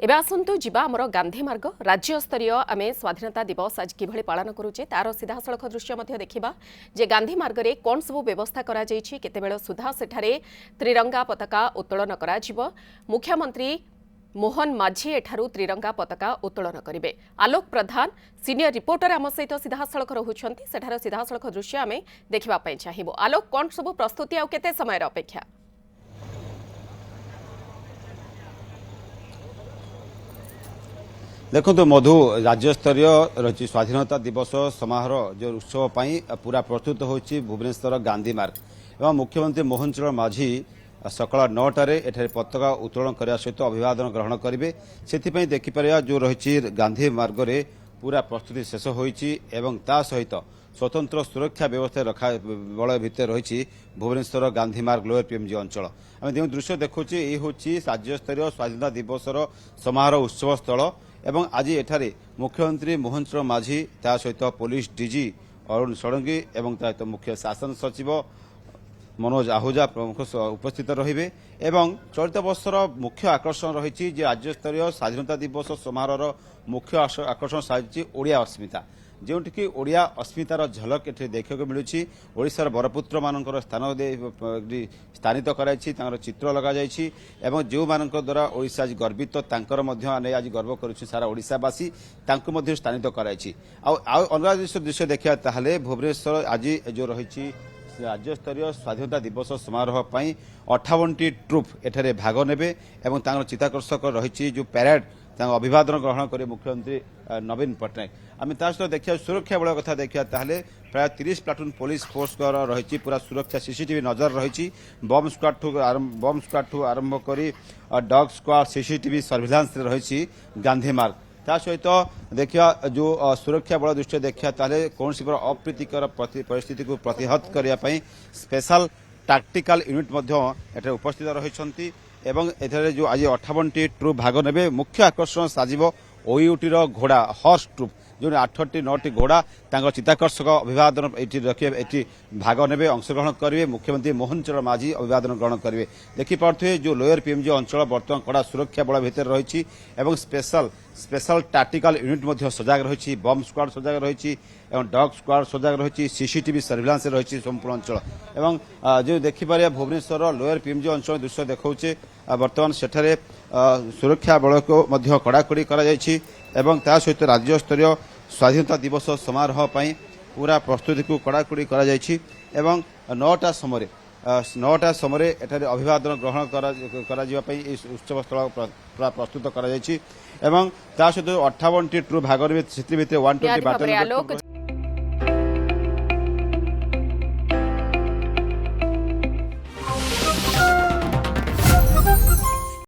एबे आसंतु जिबा हमर गांधी मार्ग राज्य स्तरीय आमे स्वाधीनता दिवस आज किभଳି पालन करूचे तार सीधासलख दृश्य मध्य देखिबा जे गांधी मार्ग रे कोन सब व्यवस्था करा जायछि केतेबेଳ सुधा सेठारे त्रिरंगा पताका उत्तोलन करा जिवो मुख्यमंत्री मोहन माझी एठारू त्रिरंगा पताका उत्तोलन करिवे। आलोक प्रधान सीनियर रिपोर्टर आम सहित सीधासलख रहुछंती सेठार सीधासलख दृश्य आमे देखिबा पई चाहिबो। आलोक कोन सब प्रस्तुति आ केते समय रे अपेक्षा देखो मधु राज्य स्तरीय रही स्वाधीनता दिवस समारोह जो उत्सव पूरा प्रस्तुत होची भुवनेश्वर गांधी मार्ग एवं मुख्यमंत्री मोहन चरण माझी सकाळ 9टारे एठारे पताका उत्तोलन करने सहित अभिवादन ग्रहण करेंगे। से देखिपर जो रही गांधी मार्ग रे पूरा प्रस्तुति शेष होईची एवं ता सहित स्वतंत्र सुरक्षा व्यवस्था रखा बल भितर रही भुवनेश्वर गांधी मार्ग लोअर पीएमजी अंचल आम जो दृश्य देखुचे ये हूँ राज्य स्तरीय स्वाधीनता दिवसर समारोह उत्सव स्थल एवं आज एठारे मुख्यमंत्री मोहन चरण माझी ता सहित पुलिस डीजी अरुण षडंगी एवं ता सहित मुख्य शासन सचिव मनोज आहूजा प्रमुख उपस्थित रहिबे एवं चलित वर्षर मुख्य आकर्षण रही राज्य स्तरीय स्वाधीनता दिवस समारोह मुख्य आकर्षण साजिश ओडिया अस्मिता जोटि ओडिया अस्मितार झलक एठी देखा मिलूँ। ओडिशार बरपुत्र मानकर स्थान स्थानित कराई चित्र लगा जाइछि एवं जो मानक द्वारा ओडिशा आज गर्वित तांकर मध्य आज गर्व करुछि सारा ओडिशावासी तांको मध्य स्थानित कराई। अलग दृश्य देखा ताहले भुवनेश्वर आज जो रही राज्य स्तरीय स्वाधीनता दिवस समारोह 58टी ट्रुप एठारे भाग नेबे एवं तांकर चित्ताकर्षक रही जो पैरेड अभिवादन ग्रहण करे मुख्यमंत्री नवीन पट्टनायक आम सहित देखा सुरक्षा बल कथा देखा ताहले प्राय 30 प्लाटून पुलिस फोर्स रही पूरा सुरक्षा सीसीटीवी नजर रही बम स्क्वाड ठू आरंभ कर डॉग स्क्वाड सीसीटीवी सर्विलांस रही गांधी मार्ग ता सहित देखिया जो सुरक्षा बल दृष्टि देखा ताहले कौन अप्रीतिकर परिस्थिति को प्रतिहत करने स्पेशल टैक्टिकल यूनिट मध्य उपस्थित रही एवं एठारे जो आज 58टी ट्रुप भाग नेबे मुख्य आकर्षण साजिब ओयूटीर घोड़ा हॉर्स ट्रुप जो 8टी 9टी घोड़ा तांकर चित्ताकर्षक अभिवादन रखिए भाग नेबे अंशग्रहण करेंगे। मुख्यमंत्री मोहन चरण माझी अभिवादन ग्रहण करेंगे। देखिपे जो लोअर पीएमजी अंचल बर्तमान कड़ा सुरक्षा बल भितर रही स्पेशल टैक्टिकल यूनिट सजाग रही बम स्क्वाड सजाग रही डॉग स्क्वाड सजाग रही सीसीटीवी सर्विलांस रही संपूर्ण अंचल एवं जो देखिपर भुवनेश्वर लोअर पीएमजी अंचल दृश्य देखौचे बर्तमान सेठारे सुरक्षा बल को कड़ाकड़ी एवं ता सहित राज्य स्तरीय स्वाधीनता दिवस समारोह पूरा प्रस्तुति को कड़ाकड़ी एवं 9टा समय एठारे अभिवादन ग्रहण करा उत्सव स्थल पूरा प्रस्तुत करा एवं ता सहित 58टी ट्रुप भाग में 120 आलोक